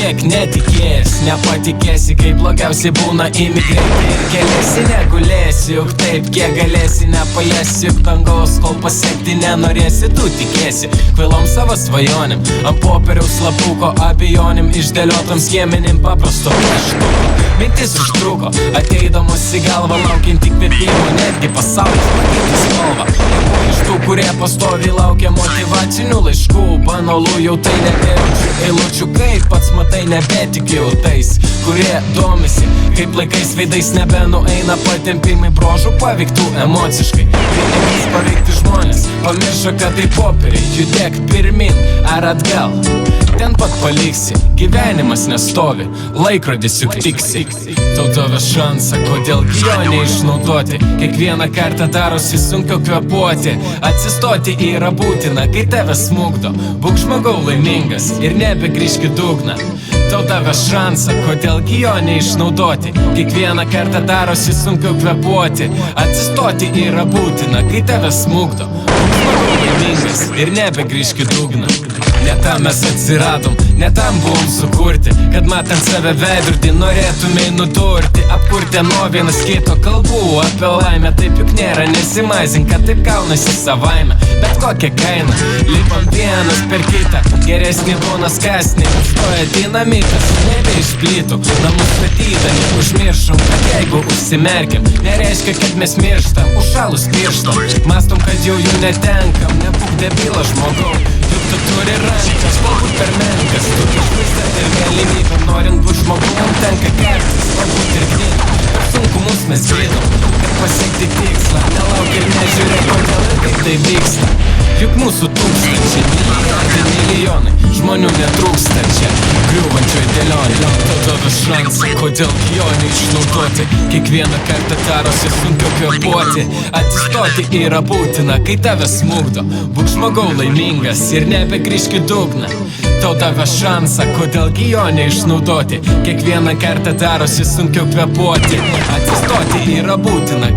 niek netikėjęs. Nepatikėsi, kaip blogiausiai būna imigrantai. Ir keliasi negulėsi, juk taip kiek galėsi. Nepaliesi juk dangaus, kol pasiekti nenorėsi. Tu tikėsi kvailom savo svajonėm, ant popieriaus lapuko abejonim, išdėliotam skiemenim paprasto pieštuko. Mintis užtruko, ateidamos į galvą laukiant įkvėpimo. Netgi pasaulis pakeitė spalvą. Nebuvo iš tų, kurie pastoviai laukia motyvacinių laiškų. Banalu jau tai nebejaučiu eilučių, kaip pats matai nebetikiu tais, kurie domisi, kaip laikais veidais nebenueina patempimai brožų paveiktų emociškai. Pinigais paveikti žmonės pamiršo, kad tai popieriai. Judėk pirmin ar atgal, ten pat paliksi, gyvenimas nestovi, laikrodis juk tiksi. Tau davė šansą, kodėl jo neišnaudoti. Kiekvieną kartą darosi sunkiau kvėpuoti. Atsistoti yra būtina, kai tave smugdo. Būk žmogau laimingas ir nebegrįžk į dugną. Tau davė šansą, kodėl jo neišnaudoti. Kiekvieną kartą darosi sunkiau kvėpuoti. Atsistoti yra būtina, kai tave smugdo. Būk žmogau laimingas ir nebegrįžk į dugną. Ne tam mes atsiradom, ne tam buvom sukurti, kad matant save veidrodį norėtumei nudurti. Apkurti nuo vienas kito kalbų apie laimę. Taip juk nėra, nesimazink, kad taip kaunasi savaime. Bet kokia kaina, lipam vienas per kitą. Geresnį būna skąsnį, stoja dinamitas. Nebeišplytų, namus statydami užmiršom, kad jeigu užsimerkiam, nereiškia, kad mes mirštam. Užšalus pirštam, mastom, kad jau jų netenkam. Nebūk debilas žmogau, juk tu turi rankas, galbūt per menkas. Tu išvaizdat ir galimybę, norint būt žmogum tenka kertis, galbūt ir gnyt. Per sunkumus mes gydom, kad pasiekti tikslą. Nelauk ir nežiūrėk, kodėl ir kaip tai vyksta. Juk mūsų tūkstančiai, milijardai, milijonai žmonių netrūksta čia griūvančioj dėlionė. Tau davė šansą, kodėl jo neišnaudoti. Kiekvieną kartą darosi sunkiau kvėpuoti. Atsistoti yra būtina, kai tave smugdo. Būk žmogau laimingas ir nebegrįžk į dugną. Tau davė šansą, kodėl jo neišnaudoti. Kiekvieną kartą darosi sunkiau kvėpuoti. Atsistoti yra būtina,